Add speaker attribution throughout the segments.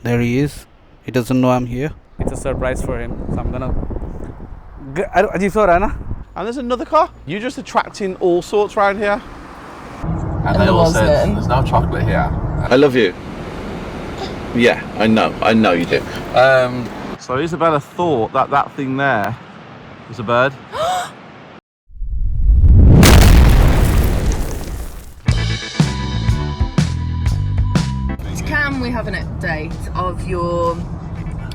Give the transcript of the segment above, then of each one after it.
Speaker 1: There he is. He doesn't know I'm here. It's a surprise for him. So I'm gonna. अजीब सा हो रहा है ना?
Speaker 2: And there's another car. You're just attracting all sorts around here.
Speaker 3: And they all said, there's no chocolate here.
Speaker 2: I love you. Yeah, I know you do. So Isabella thought that thing there was a bird.
Speaker 4: Can we have an update of your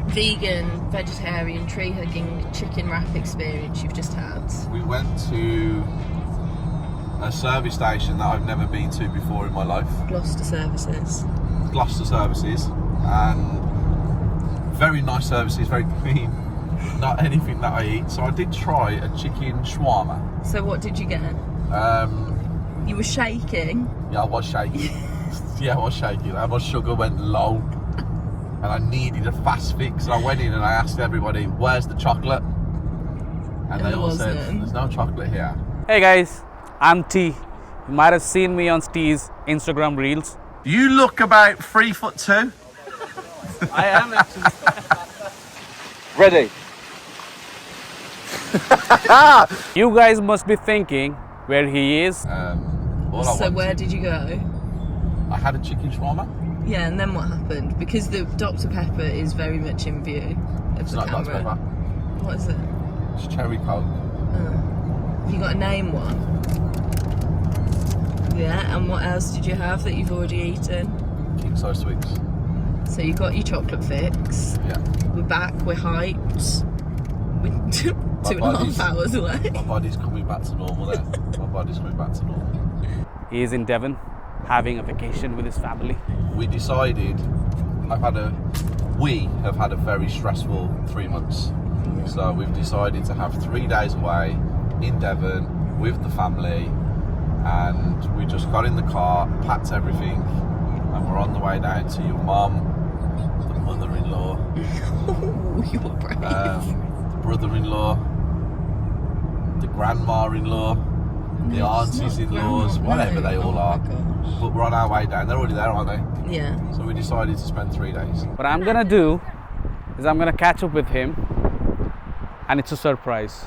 Speaker 4: vegan, vegetarian, tree hugging chicken wrap experience you've just had?
Speaker 3: We went to a service station that I've never been to before in my life.
Speaker 4: Gloucester Services.
Speaker 3: Gloucester Services, and very nice services, very clean. Not anything that I eat. So I did try a chicken shawarma.
Speaker 4: So what did you get? You were shaking.
Speaker 3: Yeah, I was shaking. Yeah, I was shaking. And my sugar went low. And I needed a fast fix. And I went in and I asked everybody, where's the chocolate? And they all said, there's no chocolate here.
Speaker 1: Hey guys, I'm T. You might have seen me on Steve's Instagram Reels.
Speaker 2: You look about 3'2".
Speaker 1: I am actually.
Speaker 2: Ready?
Speaker 1: You guys must be thinking where he is.
Speaker 4: So where did you go?
Speaker 3: I had a chicken shawarma.
Speaker 4: Yeah, and then what happened? Because the Dr. Pepper is very much in view of
Speaker 3: It's
Speaker 4: the
Speaker 3: not
Speaker 4: camera.
Speaker 3: Dr. Pepper.
Speaker 4: What is it?
Speaker 3: It's cherry coke.
Speaker 4: Have you got a name one? Yeah, and what else did you have that you've already eaten?
Speaker 3: King size Twix.
Speaker 4: So you got your chocolate fix.
Speaker 3: Yeah.
Speaker 4: We're back, we're hyped. We're 2.5 hours away.
Speaker 3: My body's coming back to normal there. My body's coming back to normal.
Speaker 1: He is in Devon, having a vacation with his family.
Speaker 3: We decided, we have had a very stressful 3 months. So we've decided to have 3 days away in Devon with the family, and we just got in the car, packed everything, and we're on the way down to your mum, the mother-in-law,
Speaker 4: Oh, you were brave.
Speaker 3: the brother-in-law, the grandma-in-law, the aunties-in-laws, whatever they all are. But we're on our way down. They're already there, aren't they?
Speaker 4: Yeah.
Speaker 3: So we decided to spend 3 days.
Speaker 1: What I'm gonna do is I'm gonna catch up with him, and it's a surprise.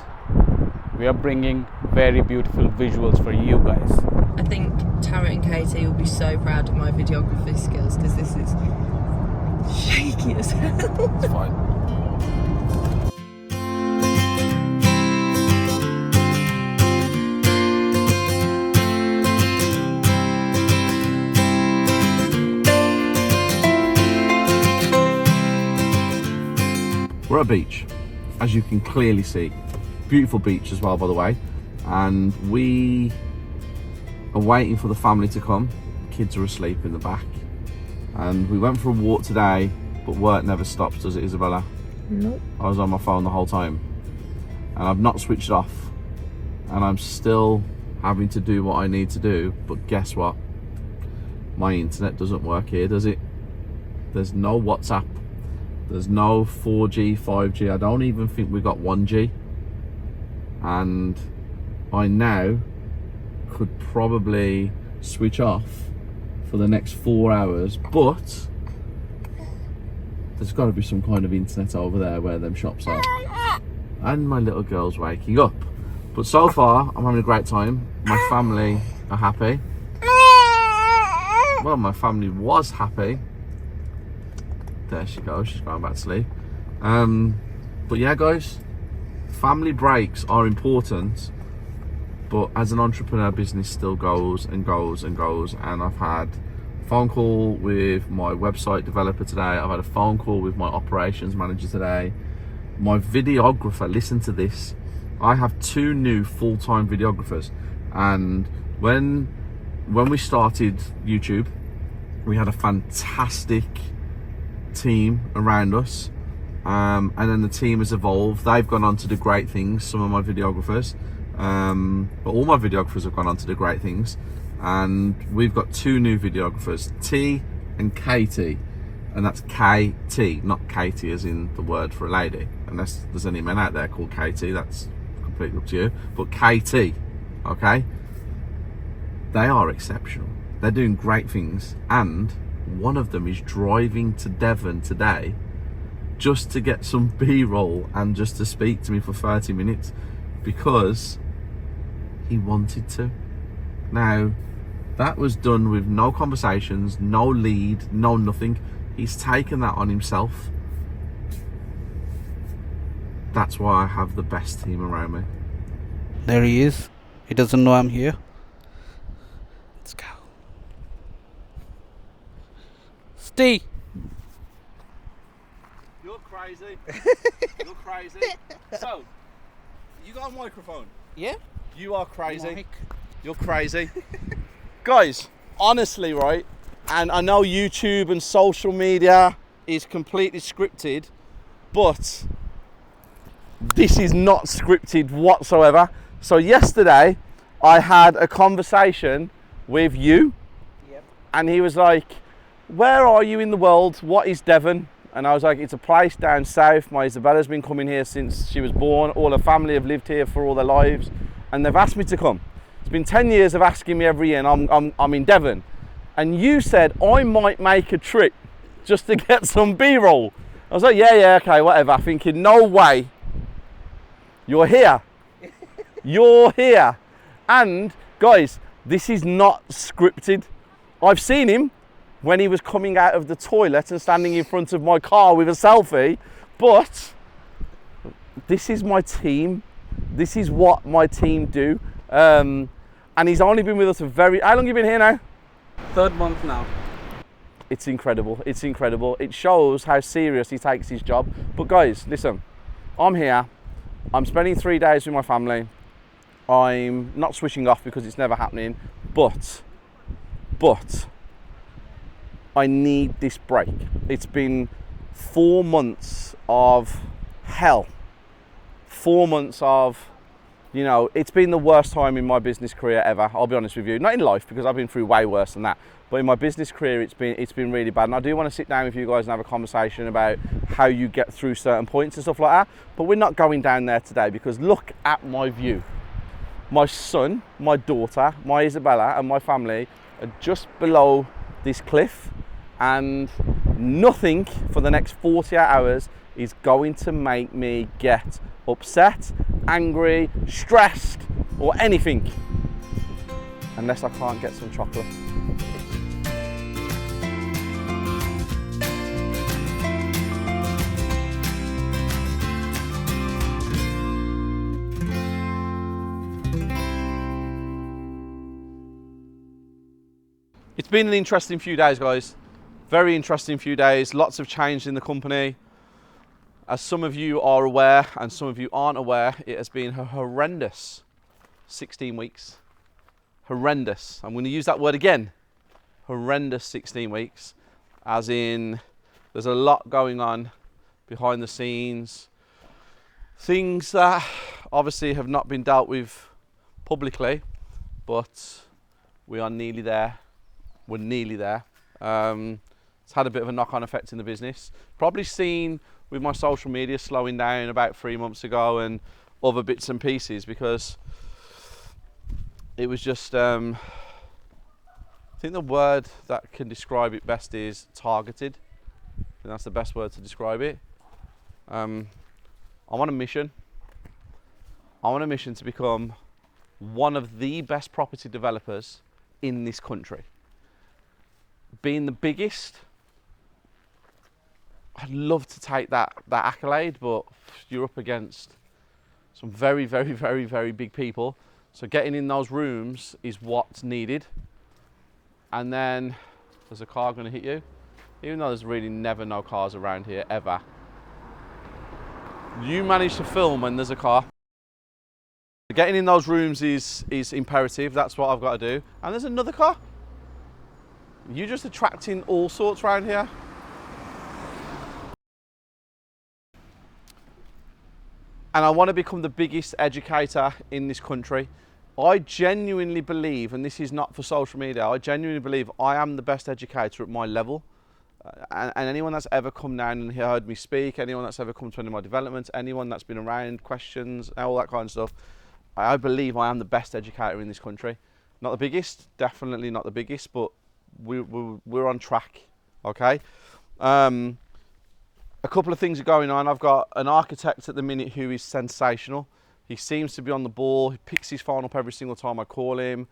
Speaker 1: We are bringing very beautiful visuals for you guys.
Speaker 4: I think Tara and Katie will be so proud of my videography skills because this is shaky as hell.
Speaker 3: It's fine. We're at a beach, as you can clearly see. Beautiful beach as well, by the way. And we are waiting for the family to come. Kids are asleep in the back. And we went for a walk today, but work never stops, does it, Isabella?
Speaker 4: Nope.
Speaker 3: I was on my phone the whole time. And I've not switched it off. And I'm still having to do what I need to do. But guess what? My internet doesn't work here, does it? There's no WhatsApp. There's no 4G, 5G. I don't even think we got 1G. And I now could probably switch off for the next 4 hours, but there's got to be some kind of internet over there where them shops are. And my little girl's waking up. But so far, I'm having a great time. My family are happy. Well, my family was happy. There she goes, she's going back to sleep. But yeah, guys, family breaks are important, but as an entrepreneur, business still goes and goes and goes. And I've had a phone call with my website developer today. I've had a phone call with my operations manager today. My videographer, listen to this. I have 2 new full-time videographers. And when we started YouTube, we had a fantastic team around us, and then the team has evolved. They've gone on to do great things, some of my videographers, but all my videographers have gone on to do great things. And we've got 2 new videographers, T and Katie, and that's KT, not Katie as in the word for a lady, unless there's any men out there called Katie, that's completely up to you. But KT, okay, they are exceptional. They're doing great things, and one of them is driving to Devon today just to get some B-roll and just to speak to me for 30 minutes because he wanted to. Now, that was done with no conversations, no lead, no nothing. He's taken that on himself. That's why I have the best team around me.
Speaker 1: There he is. He doesn't know I'm here. Let's go. Steve.
Speaker 3: You're crazy. You're crazy. So, you got a microphone?
Speaker 1: Yeah?
Speaker 3: You are crazy.
Speaker 1: Mike.
Speaker 3: You're crazy. Guys, honestly, right, and I know YouTube and social media is completely scripted, but this is not scripted whatsoever. So yesterday, I had a conversation with you, and he was like, where are you in the world? What is Devon? And I was like, it's a place down south. My Isabella's been coming here since she was born. All her family have lived here for all their lives, and they've asked me to come. It's been 10 years of asking me every year, and I'm in Devon. And you said I might make a trip just to get some B-roll. I was like, yeah, okay, whatever. Thinking, no way. You're here. You're here. And guys, this is not scripted. I've seen him when he was coming out of the toilet and standing in front of my car with a selfie, but this is my team. This is what my team do. And he's only been with us how long have you been here now?
Speaker 1: 3rd month now.
Speaker 3: It's incredible. It's incredible. It shows how serious he takes his job. But guys, listen, I'm here. I'm spending 3 days with my family. I'm not switching off because it's never happening, but I need this break. It's been 4 months of hell. 4 months of, you know, it's been the worst time in my business career ever. I'll be honest with you. Not in life, because I've been through way worse than that. But in my business career, it's been really bad. And I do want to sit down with you guys and have a conversation about how you get through certain points and stuff like that. But we're not going down there today, because look at my view. My son, my daughter, my Isabella and my family are just below this cliff, and nothing for the next 48 hours is going to make me get upset, angry, stressed, or anything, unless I can't get some chocolate. It's been an interesting few days, guys. Very interesting few days. Lots have changed in the company. As some of you are aware, and some of you aren't aware, it has been a horrendous 16 weeks. Horrendous. I'm going to use that word again. Horrendous 16 weeks. As in, there's a lot going on behind the scenes. Things that obviously have not been dealt with publicly, but we are nearly there. We're nearly there. It's had a bit of a knock-on effect in the business. Probably seen with my social media slowing down about 3 months ago and other bits and pieces, because it was just, I think the word that can describe it best is targeted. I think that's the best word to describe it. I'm on a mission. I'm on a mission to become one of the best property developers in this country. Being the biggest, I'd love to take that accolade, but you're up against some very, very, very, very big people. So getting in those rooms is what's needed. And then there's a car going to hit you, even though there's really never no cars around here ever. You manage to film when there's a car. Getting in those rooms is imperative. That's what I've got to do. And there's another car. You're just attracting all sorts around here. And I want to become the biggest educator in this country. I genuinely believe, and this is not for social media, I genuinely believe I am the best educator at my level. And anyone that's ever come down and heard me speak, anyone that's ever come to any of my developments, anyone that's been around, questions, all that kind of stuff, I believe I am the best educator in this country. Not the biggest, definitely not the biggest, but we're on track. okay? A couple of things are going on. I've got an architect at the minute who is sensational. He seems to be on the ball. He picks his phone up every single time I call him.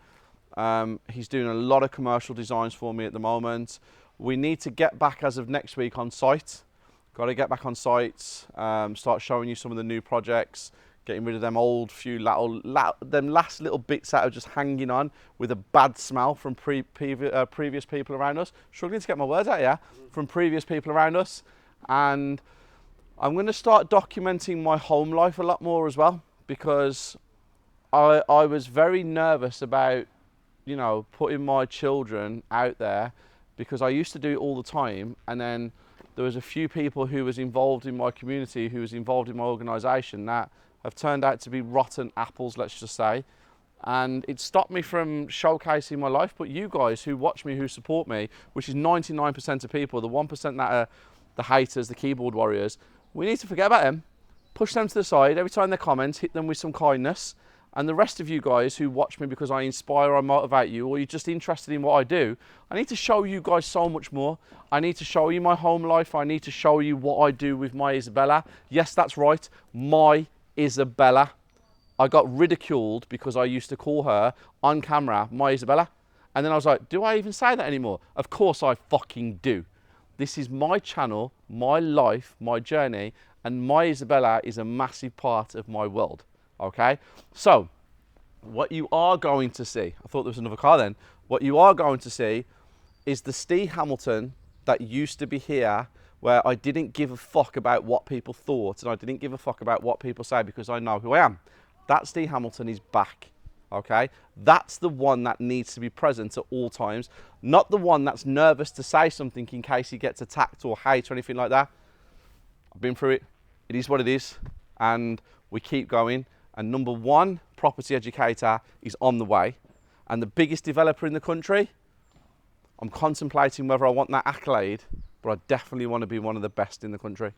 Speaker 3: He's doing a lot of commercial designs for me at the moment. We need to get back as of next week on site. Got to get back on site, start showing you some of the new projects, getting rid of them old few them last little bits that are just hanging on with a bad smell from previous people around us. Struggling to get my words out here. From previous people around us. And I'm going to start documenting my home life a lot more as well, because I was very nervous about, you know, putting my children out there, because I used to do it all the time, and then there was a few people who was involved in my community, who was involved in my organisation, that have turned out to be rotten apples, let's just say. And it stopped me from showcasing my life. But you guys who watch me, who support me, which is 99% of people, the 1% that are the haters, the keyboard warriors, we need to forget about them, push them to the side. Every time they comment, hit them with some kindness. And the rest of you guys who watch me because I inspire, I motivate you, or you're just interested in what I do, I need to show you guys so much more. I need to show you my home life. I need to show you what I do with my Isabella. Yes, that's right, my Isabella. I got ridiculed because I used to call her on camera my Isabella. And then I was like, do I even say that anymore? Of course I fucking do. This is my channel, my life, my journey, and my Isabella is a massive part of my world, okay? So, what you are going to see, I thought there was another car then, what you are going to see is the Ste Hamilton that used to be here, where I didn't give a fuck about what people thought, and I didn't give a fuck about what people say, because I know who I am. That Ste Hamilton is back. Okay, that's the one that needs to be present at all times, not the one that's nervous to say something in case he gets attacked or hate or anything like that. I've been through it. It is what it is, and we keep going. And number one property educator is on the way, and the biggest developer in the country. I'm contemplating whether I want that accolade, but I definitely want to be one of the best in the country.